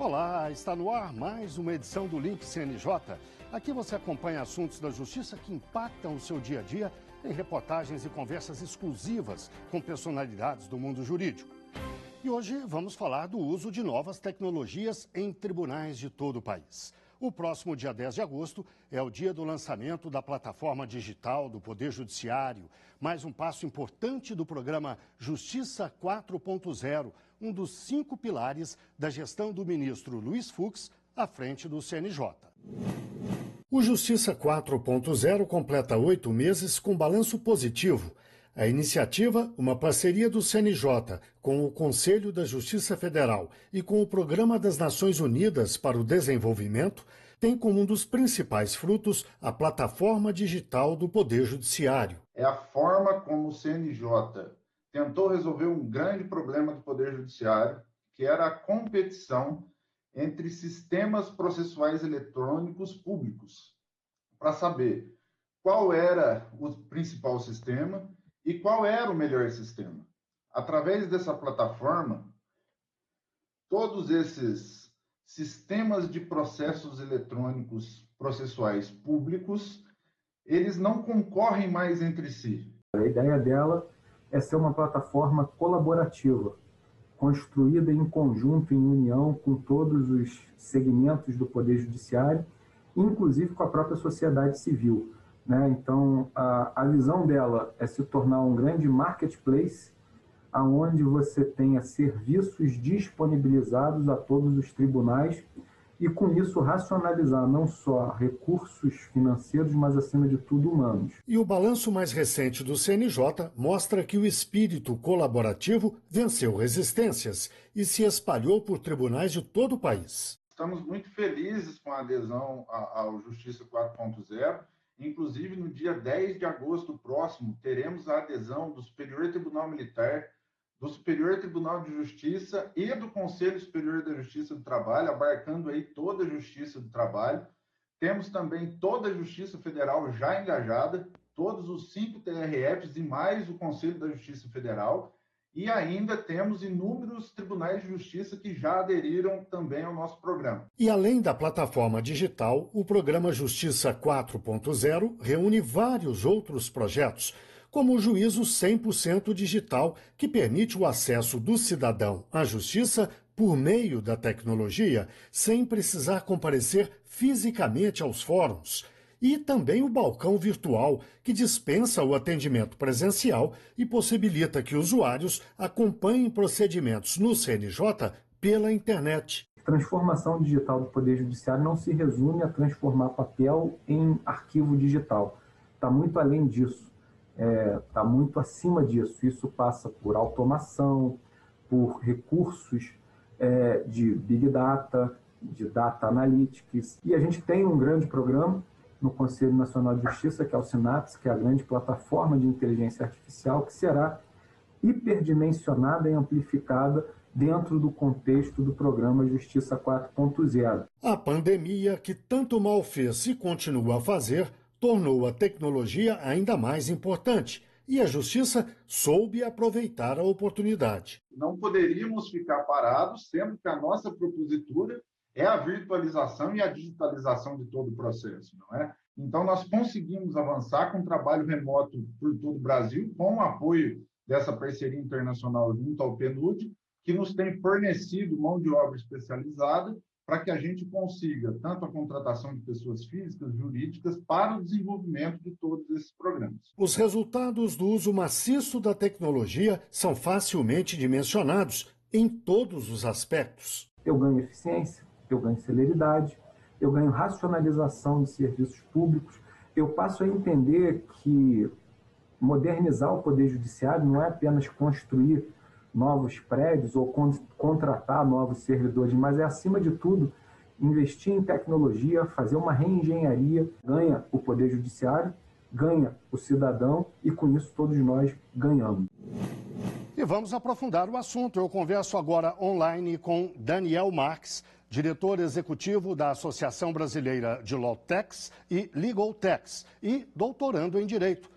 Olá, está no ar mais uma edição do Link CNJ. Aqui você acompanha assuntos da justiça que impactam o seu dia a dia em reportagens e conversas exclusivas com personalidades do mundo jurídico. E hoje vamos falar do uso de novas tecnologias em tribunais de todo o país. O próximo dia 10 de agosto é o dia do lançamento da plataforma digital do Poder Judiciário, mais um passo importante do programa Justiça 4.0, um dos 5 pilares da gestão do ministro Luiz Fux à frente do CNJ. O Justiça 4.0 completa 8 meses com balanço positivo. A iniciativa, uma parceria do CNJ com o Conselho da Justiça Federal e com o Programa das Nações Unidas para o Desenvolvimento, tem como um dos principais frutos a plataforma digital do Poder Judiciário. É a forma como o CNJ tentou resolver um grande problema do Poder Judiciário, que era a competição entre sistemas processuais eletrônicos públicos, para saber qual era o principal sistema e qual era o melhor sistema. Através dessa plataforma, todos esses sistemas de processos eletrônicos processuais públicos, eles não concorrem mais entre si. A ideia dela é ser uma plataforma colaborativa, construída em conjunto, em união com todos os segmentos do Poder Judiciário, inclusive com a própria sociedade civil. Então, a visão dela é se tornar um grande marketplace, onde você tenha serviços disponibilizados a todos os tribunais e, com isso, racionalizar não só recursos financeiros, mas, acima de tudo, humanos. E o balanço mais recente do CNJ mostra que o espírito colaborativo venceu resistências e se espalhou por tribunais de todo o país. Estamos muito felizes com a adesão ao Justiça 4.0. Inclusive, no dia 10 de agosto próximo, teremos a adesão do Superior Tribunal Militar, do Superior Tribunal de Justiça e do Conselho Superior da Justiça do Trabalho, abarcando aí toda a Justiça do Trabalho. Temos também toda a Justiça Federal já engajada, todos os 5 TRFs e mais o Conselho da Justiça Federal. E ainda temos inúmeros tribunais de justiça que já aderiram também ao nosso programa. E além da plataforma digital, o programa Justiça 4.0 reúne vários outros projetos, como o Juízo 100% Digital, que permite o acesso do cidadão à justiça por meio da tecnologia, sem precisar comparecer fisicamente aos fóruns. E também o balcão virtual, que dispensa o atendimento presencial e possibilita que usuários acompanhem procedimentos no CNJ pela internet. A transformação digital do Poder Judiciário não se resume a transformar papel em arquivo digital. Está muito além disso, está muito acima disso. Isso passa por automação, por recursos de Big Data, de Data Analytics. E a gente tem um grande programa no Conselho Nacional de Justiça, que é o Synapse, que é a grande plataforma de inteligência artificial, que será hiperdimensionada e amplificada dentro do contexto do programa Justiça 4.0. A pandemia, que tanto mal fez e continua a fazer, tornou a tecnologia ainda mais importante. E a Justiça soube aproveitar a oportunidade. Não poderíamos ficar parados, sendo que a nossa propositura é a virtualização e a digitalização de todo o processo, não é? Então, nós conseguimos avançar com um trabalho remoto por todo o Brasil, com o apoio dessa parceria internacional junto ao PNUD, que nos tem fornecido mão de obra especializada para que a gente consiga tanto a contratação de pessoas físicas, jurídicas, para o desenvolvimento de todos esses programas. Os resultados do uso maciço da tecnologia são facilmente dimensionados em todos os aspectos. Eu ganho eficiência, eu ganho celeridade, eu ganho racionalização de serviços públicos, eu passo a entender que modernizar o Poder Judiciário não é apenas construir novos prédios ou contratar novos servidores, mas é, acima de tudo, investir em tecnologia, fazer uma reengenharia. Ganha o Poder Judiciário, ganha o cidadão e, com isso, todos nós ganhamos. E vamos aprofundar o assunto. Eu converso agora online com Daniel Marques, diretor executivo da Associação Brasileira de Lawtechs e Legaltechs e doutorando em Direito.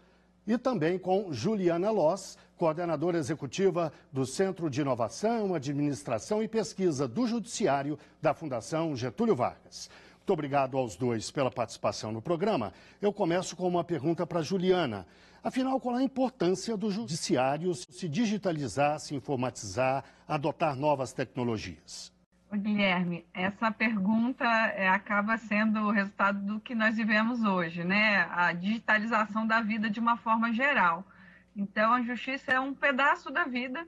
E também com Juliana Loss, coordenadora executiva do Centro de Inovação, Administração e Pesquisa do Judiciário da Fundação Getúlio Vargas. Muito obrigado aos dois pela participação no programa. Eu começo com uma pergunta para a Juliana. Afinal, qual a importância do judiciário se digitalizar, se informatizar, adotar novas tecnologias? Guilherme, essa pergunta acaba sendo o resultado do que nós vivemos hoje, né? A digitalização da vida de uma forma geral. Então, a justiça é um pedaço da vida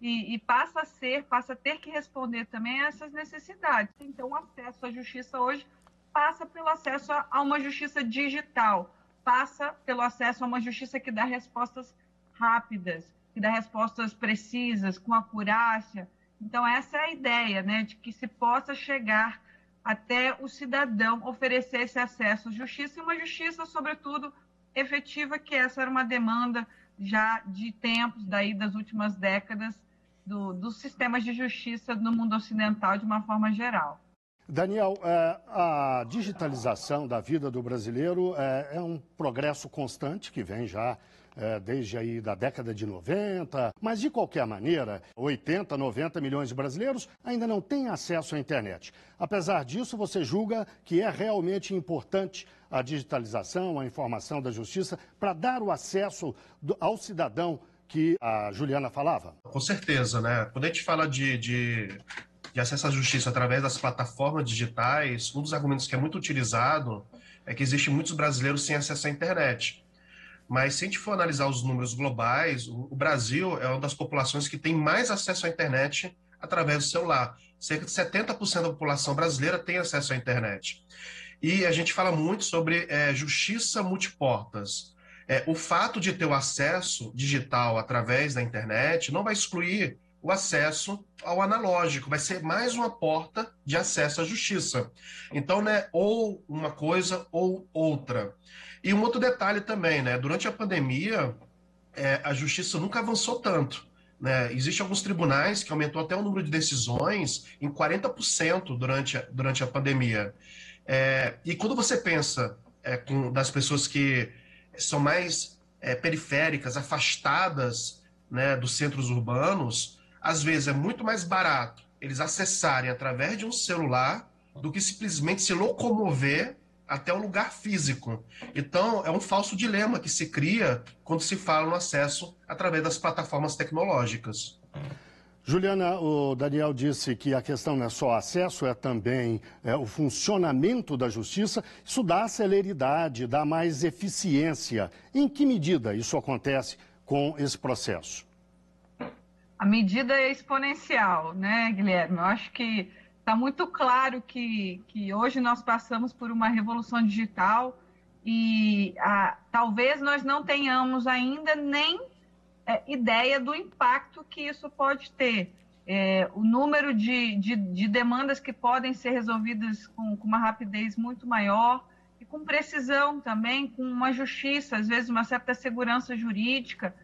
e passa a ter que responder também a essas necessidades. Então, o acesso à justiça hoje passa pelo acesso a uma justiça digital, passa pelo acesso a uma justiça que dá respostas rápidas, que dá respostas precisas, com acurácia. Então, essa é a ideia, né, de que se possa chegar até o cidadão, oferecer esse acesso à justiça, e uma justiça, sobretudo, efetiva, que essa era uma demanda já de tempos, daí das últimas décadas, dos sistemas de justiça no mundo ocidental de uma forma geral. Daniel, a digitalização da vida do brasileiro é um progresso constante que vem já desde aí da década de 90, mas de qualquer maneira, 80, 90 milhões de brasileiros ainda não têm acesso à internet. Apesar disso, você julga que é realmente importante a digitalização, a informação da justiça para dar o acesso ao cidadão que a Juliana falava? Com certeza, né? Quando a gente fala de acesso à justiça através das plataformas digitais, um dos argumentos que é muito utilizado é que existem muitos brasileiros sem acesso à internet. Mas se a gente for analisar os números globais, o Brasil é uma das populações que tem mais acesso à internet através do celular. Cerca de 70% da população brasileira tem acesso à internet. E a gente fala muito sobre justiça multiportas. O fato de ter o acesso digital através da internet não vai excluir o acesso ao analógico, vai ser mais uma porta de acesso à justiça. Então, né, ou uma coisa ou outra. E um outro detalhe também, né, durante a pandemia, a justiça nunca avançou tanto. Né? Existem alguns tribunais que aumentou até o número de decisões em 40% durante a pandemia. E quando você pensa das pessoas que são mais periféricas, afastadas, né, dos centros urbanos, às vezes é muito mais barato eles acessarem através de um celular do que simplesmente se locomover até o lugar físico. Então, é um falso dilema que se cria quando se fala no acesso através das plataformas tecnológicas. Juliana, o Daniel disse que a questão não é só acesso, é também o funcionamento da justiça. Isso dá celeridade, dá mais eficiência. Em que medida isso acontece com esse processo? A medida é exponencial, né, Guilherme? Eu acho que está muito claro que hoje nós passamos por uma revolução digital e talvez nós não tenhamos ainda nem ideia do impacto que isso pode ter. O número de demandas que podem ser resolvidas com uma rapidez muito maior e com precisão também, com uma justiça, às vezes uma certa segurança jurídica.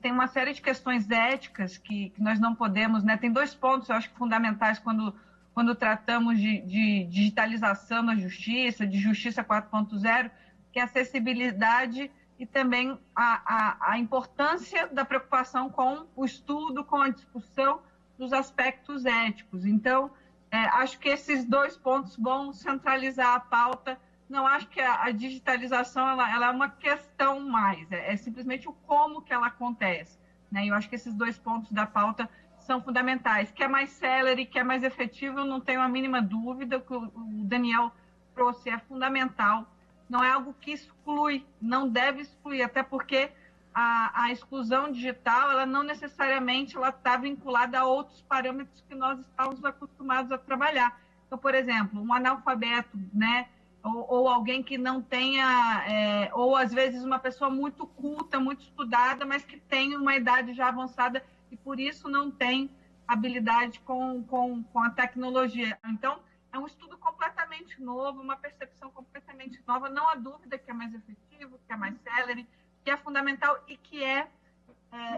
Tem uma série de questões éticas que nós não podemos, né? Tem dois pontos, eu acho que fundamentais quando tratamos de digitalização na justiça, de justiça 4.0, que é a acessibilidade e também a importância da preocupação com o estudo, com a discussão dos aspectos éticos. Então, acho que esses dois pontos vão centralizar a pauta. Não acho que a digitalização ela é uma questão mais, é simplesmente o como que ela acontece. Né? Eu acho que esses dois pontos da pauta são fundamentais. Que é mais célere, que é mais efetivo, eu não tenho a mínima dúvida. O que o Daniel trouxe é fundamental. Não é algo que exclui, não deve excluir, até porque a exclusão digital, ela não necessariamente está vinculada a outros parâmetros que nós estamos acostumados a trabalhar. Então, por exemplo, um analfabeto, né? Ou alguém que não tenha, ou às vezes uma pessoa muito culta, muito estudada, mas que tem uma idade já avançada e por isso não tem habilidade com a tecnologia. Então, é um estudo completamente novo, uma percepção completamente nova. Não há dúvida que é mais efetivo, que é mais célere, que é fundamental e que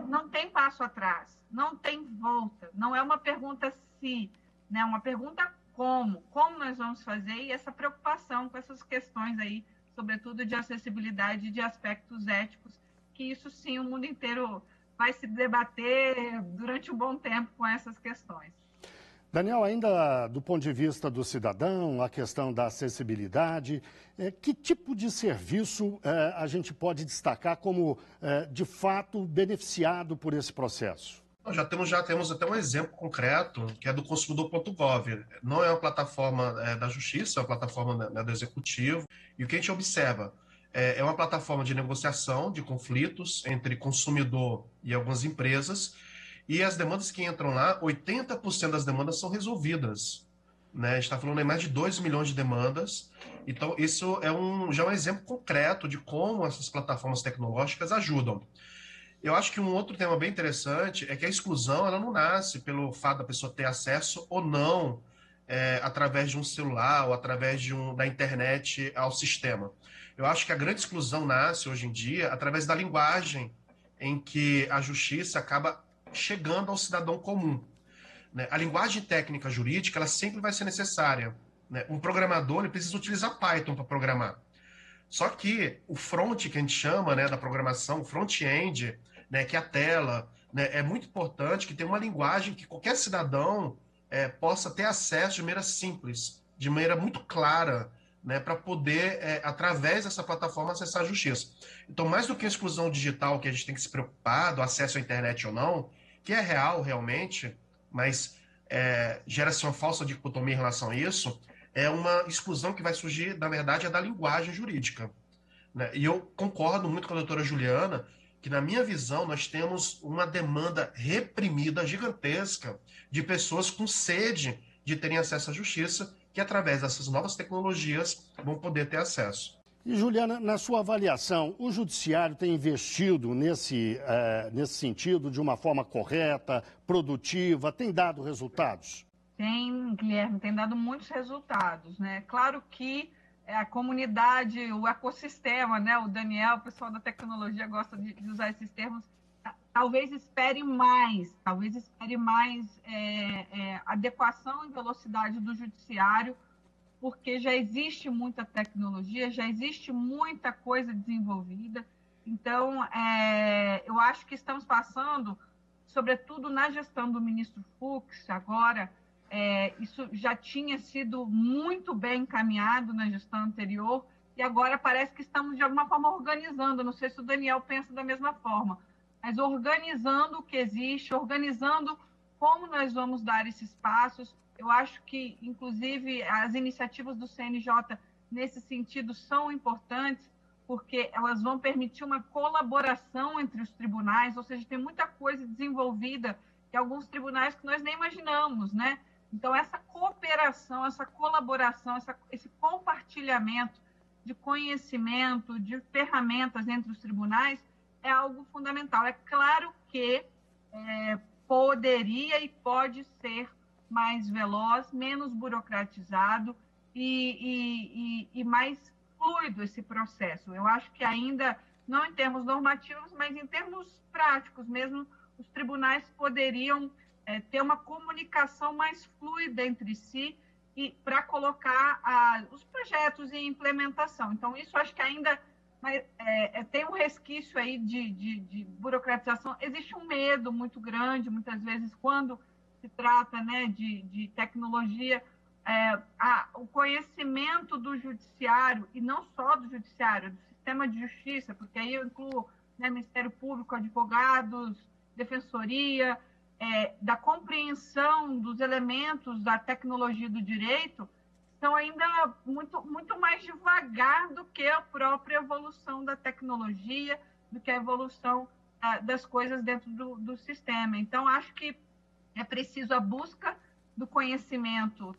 não tem passo atrás, não tem volta. Não é uma pergunta se, né? Uma pergunta como nós vamos fazer, e essa preocupação com essas questões aí, sobretudo de acessibilidade e de aspectos éticos, que isso sim o mundo inteiro vai se debater durante um bom tempo com essas questões. Daniel, ainda do ponto de vista do cidadão, a questão da acessibilidade, que tipo de serviço a gente pode destacar como, de fato, beneficiado por esse processo? Já temos até um exemplo concreto, que é do consumidor.gov. Não é uma plataforma da Justiça, é uma plataforma do Executivo. E o que a gente observa? É uma plataforma de negociação de conflitos entre consumidor e algumas empresas. E as demandas que entram lá, 80% das demandas são resolvidas. Né? A gente está falando de mais de 2 milhões de demandas. Então, isso já é um exemplo concreto de como essas plataformas tecnológicas ajudam. Eu acho que um outro tema bem interessante é que a exclusão ela não nasce pelo fato da pessoa ter acesso ou não através de um celular ou através da internet ao sistema. Eu acho que a grande exclusão nasce hoje em dia através da linguagem em que a justiça acaba chegando ao cidadão comum. Né? A linguagem técnica jurídica ela sempre vai ser necessária. Né? Um programador ele precisa utilizar Python para programar. Só que o front, que a gente chama da programação, o front-end, que é a tela, é muito importante que tenha uma linguagem que qualquer cidadão possa ter acesso de maneira simples, de maneira muito clara, para poder, através dessa plataforma, acessar a justiça. Então, mais do que a exclusão digital, que a gente tem que se preocupar do acesso à internet ou não, que é real realmente, mas gera-se uma falsa dicotomia em relação a isso, é uma exclusão que vai surgir, na verdade, da linguagem jurídica. Né? E eu concordo muito com a doutora Juliana, que, na minha visão, nós temos uma demanda reprimida gigantesca de pessoas com sede de terem acesso à justiça, que, através dessas novas tecnologias, vão poder ter acesso. E, Juliana, na sua avaliação, o Judiciário tem investido nesse sentido de uma forma correta, produtiva, tem dado resultados? Tem, Guilherme, tem dado muitos resultados, né? Claro que a comunidade, o ecossistema, né? O Daniel, o pessoal da tecnologia gosta de usar esses termos, talvez espere mais adequação e velocidade do judiciário, porque já existe muita tecnologia, já existe muita coisa desenvolvida. Então, eu acho que estamos passando, sobretudo na gestão do ministro Fux, agora, isso já tinha sido muito bem encaminhado na gestão anterior, e agora parece que estamos, de alguma forma, organizando. Não sei se o Daniel pensa da mesma forma, mas organizando o que existe, organizando como nós vamos dar esses passos. Eu acho que, inclusive, as iniciativas do CNJ, nesse sentido, são importantes, porque elas vão permitir uma colaboração entre os tribunais, ou seja, tem muita coisa desenvolvida em alguns tribunais que nós nem imaginamos, né? Então, essa cooperação, essa colaboração, esse compartilhamento de conhecimento, de ferramentas entre os tribunais é algo fundamental. É claro que poderia e pode ser mais veloz, menos burocratizado e mais fluido esse processo. Eu acho que ainda, não em termos normativos, mas em termos práticos mesmo, os tribunais poderiam ter uma comunicação mais fluida entre si e para colocar os projetos em implementação. Então, isso acho que ainda tem um resquício aí de burocratização. Existe um medo muito grande, muitas vezes, quando se trata, né, de tecnologia, o conhecimento do judiciário, e não só do judiciário, do sistema de justiça, porque aí eu incluo, né, Ministério Público, advogados, defensoria, da compreensão dos elementos da tecnologia do direito, são ainda muito mais devagar do que a própria evolução da tecnologia, do que a evolução das coisas dentro do sistema. Então, acho que é preciso a busca do conhecimento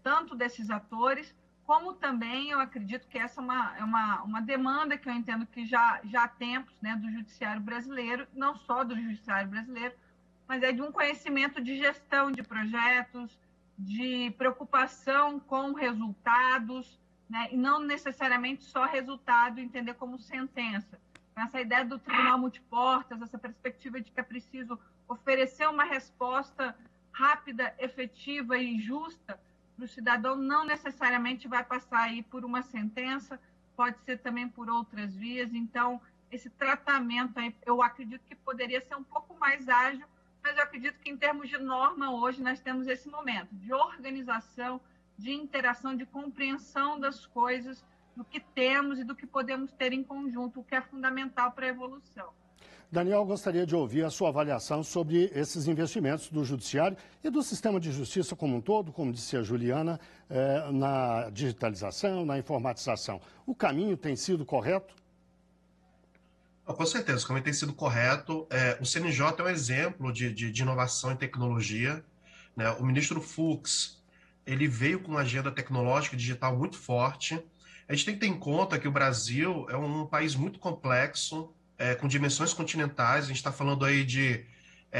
tanto desses atores, como também eu acredito que essa é uma demanda que eu entendo que já há tempos, né, do judiciário brasileiro, não só do judiciário brasileiro, mas de um conhecimento de gestão de projetos, de preocupação com resultados, né, e não necessariamente só resultado entender como sentença. Essa ideia do tribunal multiportas, essa perspectiva de que é preciso oferecer uma resposta rápida, efetiva e justa para o cidadão, não necessariamente vai passar aí por uma sentença, pode ser também por outras vias. Então, esse tratamento aí, eu acredito que poderia ser um pouco mais ágil, mas eu acredito que em termos de norma hoje nós temos esse momento de organização, de interação, de compreensão das coisas, do que temos e do que podemos ter em conjunto, o que é fundamental para a evolução. Daniel, gostaria de ouvir a sua avaliação sobre esses investimentos do Judiciário e do sistema de justiça como um todo, como disse a Juliana, na digitalização, na informatização. O caminho tem sido correto? Com certeza, o caminho tem sido correto. O CNJ é um exemplo de inovação em tecnologia, né? O ministro Fux, ele veio com uma agenda tecnológica e digital muito forte. A gente tem que ter em conta que o Brasil é um país muito complexo, com dimensões continentais. A gente está falando aí de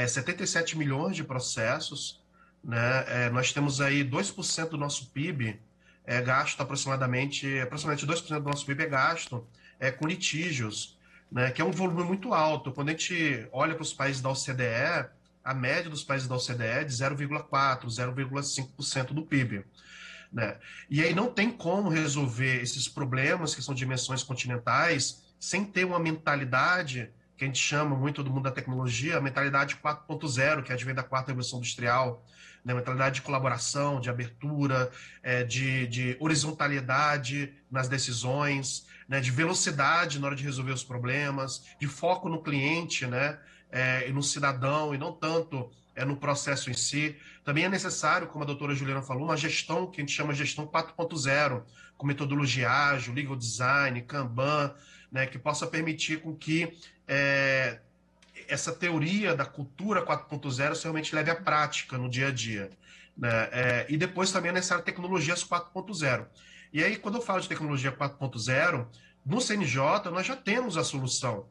77 milhões de processos, né? Nós temos aí 2% do nosso PIB gasto aproximadamente 2% do nosso PIB é gasto com litígios, né? Que é um volume muito alto. Quando a gente olha para os países da OCDE, a média dos países da OCDE é de 0,4%, 0,5% do PIB. Né? E aí não tem como resolver esses problemas que são dimensões continentais sem ter uma mentalidade que a gente chama muito do mundo da tecnologia, a mentalidade 4.0, que advém da quarta revolução industrial, né? Mentalidade de colaboração, de abertura, de horizontalidade nas decisões, né? De velocidade na hora de resolver os problemas, de foco no cliente, né? E no cidadão, e não tanto no processo em si. Também é necessário, como a doutora Juliana falou, uma gestão que a gente chama de gestão 4.0, com metodologia ágil, legal design, Kanban, né, que possa permitir com que essa teoria da cultura 4.0 realmente leve à prática no dia a dia. Né? E depois também é necessário tecnologias 4.0. E aí, quando eu falo de tecnologia 4.0, no CNJ nós já temos a solução.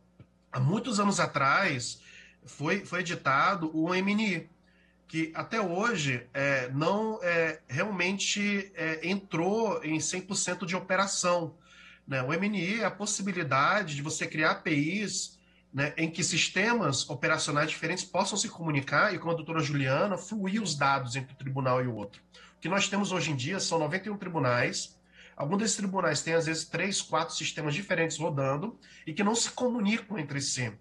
Há muitos anos atrás foi editado o MNI, que até hoje não realmente entrou em 100% de operação. Né? O MNI é a possibilidade de você criar APIs, né, em que sistemas operacionais diferentes possam se comunicar e, como a doutora Juliana, fluir os dados entre o tribunal e o outro. O que nós temos hoje em dia são 91 tribunais. Alguns desses tribunais têm, às vezes, 3, 4 sistemas diferentes rodando e que não se comunicam entre si.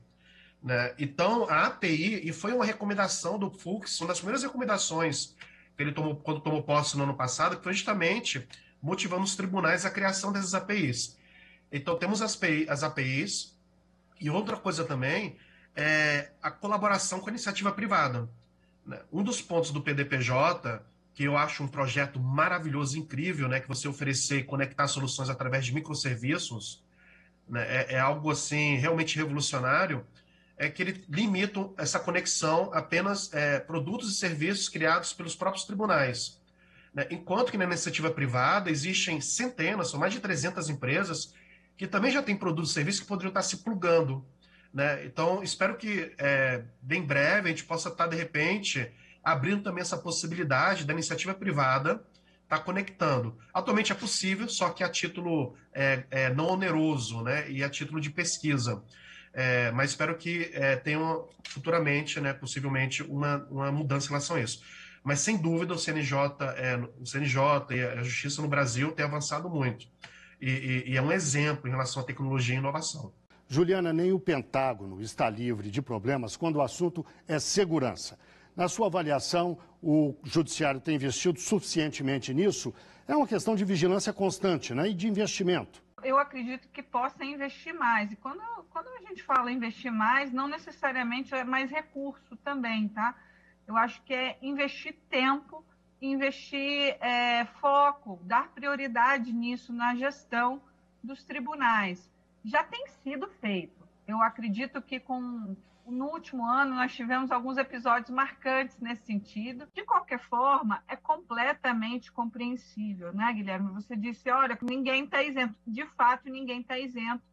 Né? Então, a API, e foi uma recomendação do Fux, uma das primeiras recomendações que ele tomou quando tomou posse no ano passado, que foi justamente motivando os tribunais à criação dessas APIs. Então, temos as APIs, e outra coisa também é a colaboração com a iniciativa privada. Né? Um dos pontos do PDPJ, que eu acho um projeto maravilhoso, incrível, né, que você oferecer e conectar soluções através de microserviços, né, é algo assim realmente revolucionário, é que ele limita essa conexão a apenas produtos e serviços criados pelos próprios tribunais. Né? Enquanto que na iniciativa privada existem centenas, são mais de 300 empresas que também já têm produtos e serviços que poderiam estar se plugando. Né? Então, espero que bem breve a gente possa estar, de repente, abrindo também essa possibilidade da iniciativa privada estar conectando. Atualmente é possível, só que a título não oneroso, né? E a título de pesquisa. Mas espero que tenham futuramente, né, possivelmente, uma mudança em relação a isso. Mas, sem dúvida, o CNJ e a Justiça no Brasil têm avançado muito. E é um exemplo em relação à tecnologia e inovação. Juliana, nem o Pentágono está livre de problemas quando o assunto é segurança. Na sua avaliação, o Judiciário tem investido suficientemente nisso? É uma questão de vigilância constante, né, e de investimento. Eu acredito que possa investir mais. E quando a gente fala investir mais, não necessariamente é mais recurso também, tá? Eu acho que é investir tempo, investir foco, dar prioridade nisso na gestão dos tribunais. Já tem sido feito. Eu acredito que no último ano nós tivemos alguns episódios marcantes nesse sentido. De qualquer forma, é completamente compreensível, né, Guilherme? Você disse, olha, ninguém está isento. De fato, ninguém está isento.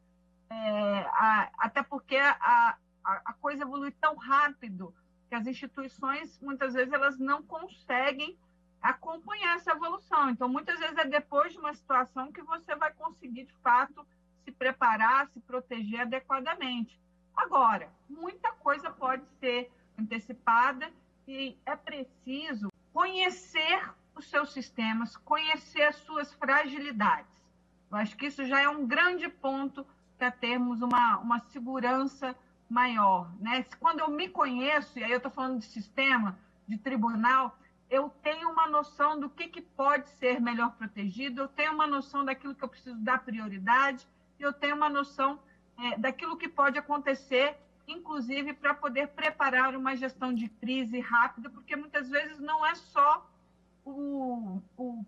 Até porque a coisa evolui tão rápido que as instituições, muitas vezes, elas não conseguem acompanhar essa evolução. Então, muitas vezes é depois de uma situação que você vai conseguir, de fato, se preparar, se proteger adequadamente. Agora, muita coisa pode ser antecipada e é preciso conhecer os seus sistemas, conhecer as suas fragilidades. Eu acho que isso já é um grande ponto para termos uma segurança maior, né? Quando eu me conheço, e aí eu estou falando de sistema, de tribunal, eu tenho uma noção do que pode ser melhor protegido, eu tenho uma noção daquilo que eu preciso dar prioridade, eu tenho uma noção daquilo que pode acontecer, inclusive para poder preparar uma gestão de crise rápida, porque muitas vezes não é só o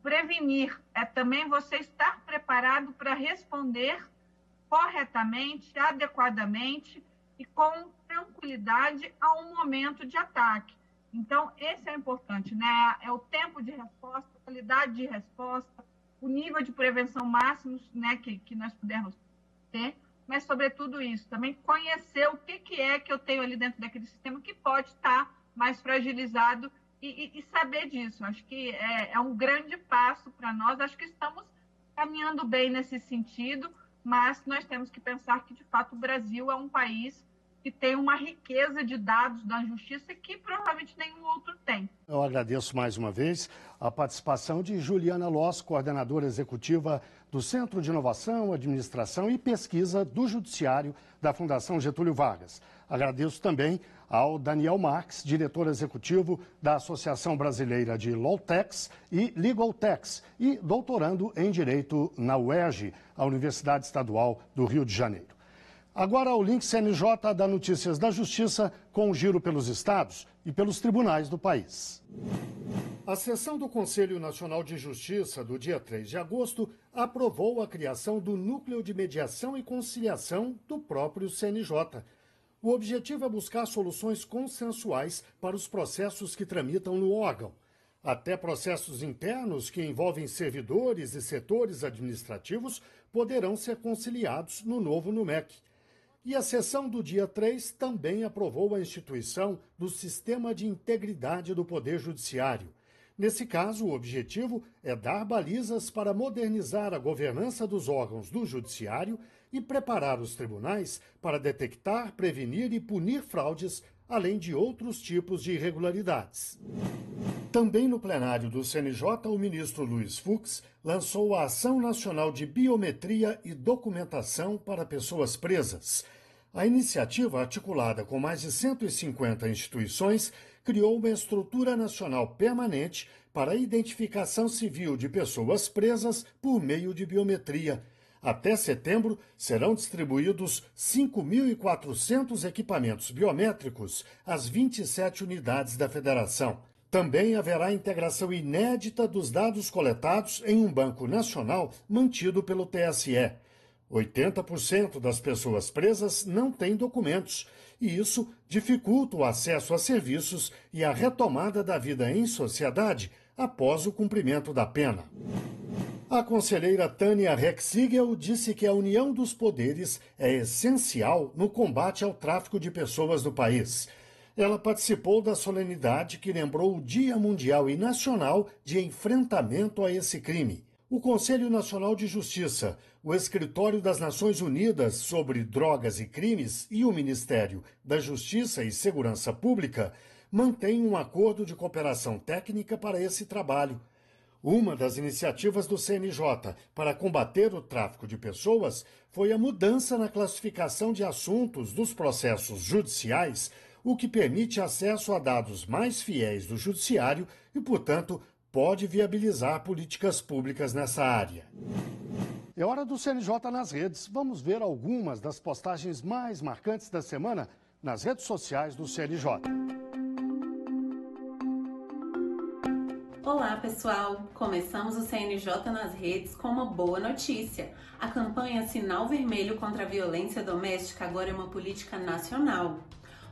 prevenir, é também você estar preparado para responder corretamente, adequadamente e com tranquilidade a um momento de ataque. Então, esse é importante, né? É o tempo de resposta, a qualidade de resposta, o nível de prevenção máximo, né, que nós pudermos ter, mas, sobretudo, isso, também conhecer o que é que eu tenho ali dentro daquele sistema que pode estar mais fragilizado e saber disso. Acho que é um grande passo para nós, acho que estamos caminhando bem nesse sentido, mas nós temos que pensar que, de fato, o Brasil é um país que tem uma riqueza de dados da justiça que provavelmente nenhum outro tem. Eu agradeço mais uma vez a participação de Juliana Loss, coordenadora executiva do Centro de Inovação, Administração e Pesquisa do Judiciário da Fundação Getúlio Vargas. Agradeço também ao Daniel Marques, diretor executivo da Associação Brasileira de Lawtechs e Legaltechs e doutorando em Direito na UERJ, a Universidade Estadual do Rio de Janeiro. Agora o Link CNJ dá notícias da Justiça com um giro pelos estados e pelos tribunais do país. A sessão do Conselho Nacional de Justiça, do dia 3 de agosto, aprovou a criação do Núcleo de Mediação e Conciliação do próprio CNJ. O objetivo é buscar soluções consensuais para os processos que tramitam no órgão. Até processos internos que envolvem servidores e setores administrativos poderão ser conciliados no novo NUMEC. E a sessão do dia 3 também aprovou a instituição do Sistema de Integridade do Poder Judiciário. Nesse caso, o objetivo é dar balizas para modernizar a governança dos órgãos do Judiciário e preparar os tribunais para detectar, prevenir e punir fraudes, além de outros tipos de irregularidades. Também no plenário do CNJ, o ministro Luiz Fux lançou a Ação Nacional de Biometria e Documentação para Pessoas Presas. A iniciativa, articulada com mais de 150 instituições, criou uma estrutura nacional permanente para a identificação civil de pessoas presas por meio de biometria. Até setembro, serão distribuídos 5.400 equipamentos biométricos às 27 unidades da federação. Também haverá integração inédita dos dados coletados em um banco nacional mantido pelo TSE. 80% das pessoas presas não têm documentos, e isso dificulta o acesso a serviços e a retomada da vida em sociedade após o cumprimento da pena. A conselheira Tânia Rexigel disse que a união dos poderes é essencial no combate ao tráfico de pessoas do país. Ela participou da solenidade que lembrou o Dia Mundial e Nacional de Enfrentamento a esse crime. O Conselho Nacional de Justiça, o Escritório das Nações Unidas sobre Drogas e Crimes e o Ministério da Justiça e Segurança Pública mantêm um acordo de cooperação técnica para esse trabalho. Uma das iniciativas do CNJ para combater o tráfico de pessoas foi a mudança na classificação de assuntos dos processos judiciais, o que permite acesso a dados mais fiéis do judiciário e, portanto, pode viabilizar políticas públicas nessa área. É hora do CNJ nas redes. Vamos ver algumas das postagens mais marcantes da semana nas redes sociais do CNJ. Olá, pessoal! Começamos o CNJ nas redes com uma boa notícia. A campanha Sinal Vermelho contra a Violência Doméstica agora é uma política nacional.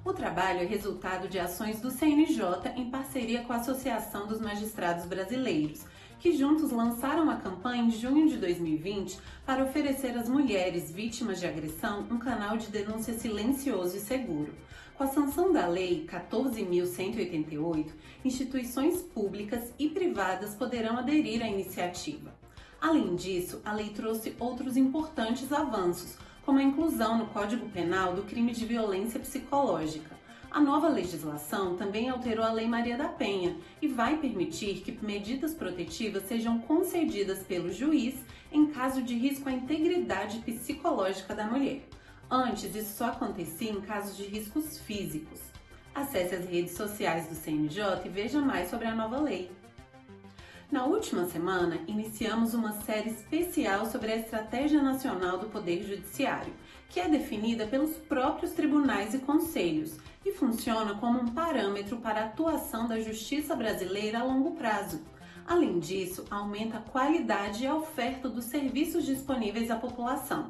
O trabalho é resultado de ações do CNJ em parceria com a Associação dos Magistrados Brasileiros, que juntos lançaram a campanha em junho de 2020 para oferecer às mulheres vítimas de agressão um canal de denúncia silencioso e seguro. Com a sanção da Lei 14.188, instituições públicas e privadas poderão aderir à iniciativa. Além disso, a lei trouxe outros importantes avanços, como a inclusão no Código Penal do crime de violência psicológica. A nova legislação também alterou a Lei Maria da Penha e vai permitir que medidas protetivas sejam concedidas pelo juiz em caso de risco à integridade psicológica da mulher. Antes, isso só acontecia em casos de riscos físicos. Acesse as redes sociais do CNJ e veja mais sobre a nova lei. Na última semana, iniciamos uma série especial sobre a Estratégia Nacional do Poder Judiciário, que é definida pelos próprios tribunais e conselhos e funciona como um parâmetro para a atuação da justiça brasileira a longo prazo. Além disso, aumenta a qualidade e a oferta dos serviços disponíveis à população.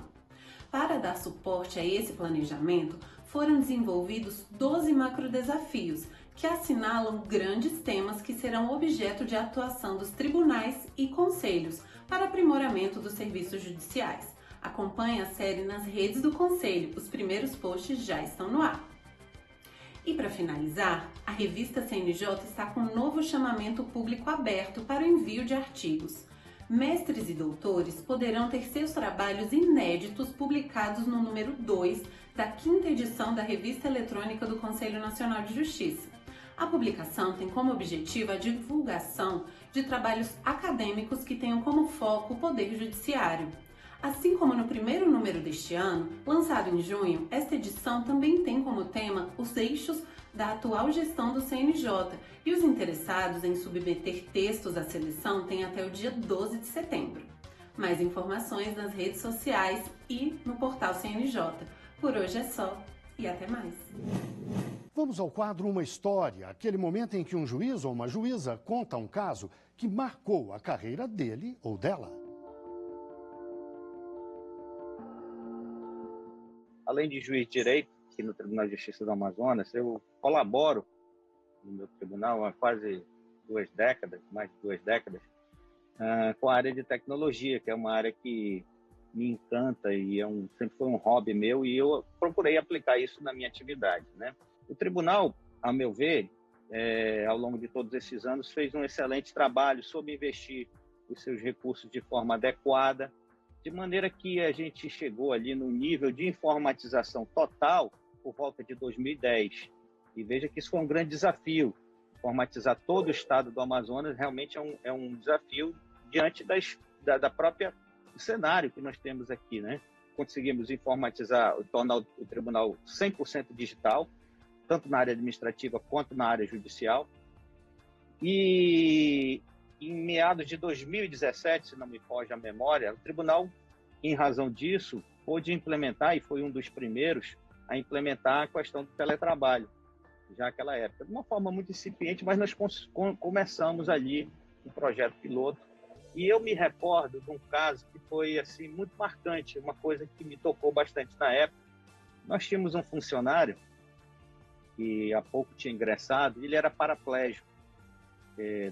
Para dar suporte a esse planejamento, foram desenvolvidos 12 macrodesafios, que assinalam grandes temas que serão objeto de atuação dos tribunais e conselhos para aprimoramento dos serviços judiciais. Acompanhe a série nas redes do Conselho, os primeiros posts já estão no ar. E para finalizar, a revista CNJ está com um novo chamamento público aberto para o envio de artigos. Mestres e doutores poderão ter seus trabalhos inéditos publicados no número 2 da 5ª edição da Revista Eletrônica do Conselho Nacional de Justiça. A publicação tem como objetivo a divulgação de trabalhos acadêmicos que tenham como foco o Poder Judiciário. Assim como no primeiro número deste ano, lançado em junho, esta edição também tem como tema os eixos da atual gestão do CNJ e os interessados em submeter textos à seleção têm até o dia 12 de setembro. Mais informações nas redes sociais e no portal CNJ. Por hoje é só e até mais. Vamos ao quadro Uma História, aquele momento em que um juiz ou uma juíza conta um caso que marcou a carreira dele ou dela. Além de juiz de direito, aqui no Tribunal de Justiça do Amazonas, eu colaboro no meu tribunal há quase mais de duas décadas, com a área de tecnologia, que é uma área que me encanta e sempre foi um hobby meu, e eu procurei aplicar isso na minha atividade, né? O tribunal, a meu ver, ao longo de todos esses anos, fez um excelente trabalho sobre investir os seus recursos de forma adequada, de maneira que a gente chegou ali no nível de informatização total por volta de 2010. E veja que isso foi um grande desafio. Informatizar todo o estado do Amazonas realmente é um desafio diante da própria cenário que nós temos aqui, né? Conseguimos informatizar, tornar o tribunal 100% digital, tanto na área administrativa quanto na área judicial. E em meados de 2017, se não me foge a memória, o tribunal, em razão disso, pôde implementar, e foi um dos primeiros a implementar a questão do teletrabalho, já naquela época. De uma forma muito incipiente, mas nós começamos ali um projeto piloto. E eu me recordo de um caso que foi assim, muito marcante, uma coisa que me tocou bastante na época. Nós tínhamos um funcionário que há pouco tinha ingressado, ele era paraplégico,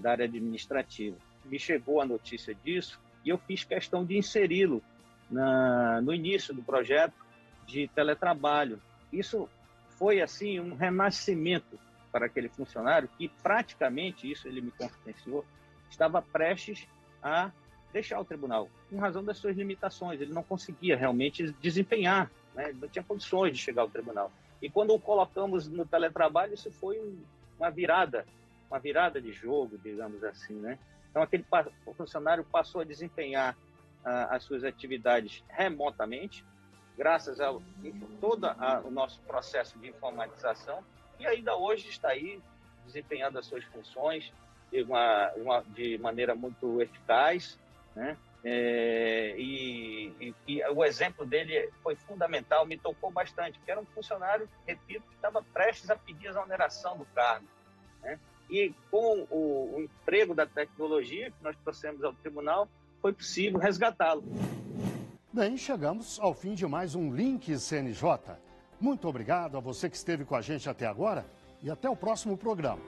da área administrativa. Me chegou a notícia disso e eu fiz questão de inseri-lo no início do projeto de teletrabalho. Isso foi assim um renascimento para aquele funcionário que praticamente, isso ele me confidenciou, estava prestes a deixar o tribunal, em razão das suas limitações. Ele não conseguia realmente desempenhar, né? Não tinha condições de chegar ao tribunal. E quando o colocamos no teletrabalho, isso foi uma virada de jogo, digamos assim, né? Então, aquele funcionário passou a desempenhar as suas atividades remotamente, graças a todo o nosso processo de informatização, e ainda hoje está aí desempenhando as suas funções de maneira muito eficaz, né? E o exemplo dele foi fundamental, me tocou bastante, porque era um funcionário, repito, que estava prestes a pedir a exoneração do cargo, né? E com o emprego da tecnologia que nós trouxemos ao tribunal, foi possível resgatá-lo. Bem, chegamos ao fim de mais um Link CNJ. Muito obrigado a você que esteve com a gente até agora e até o próximo programa.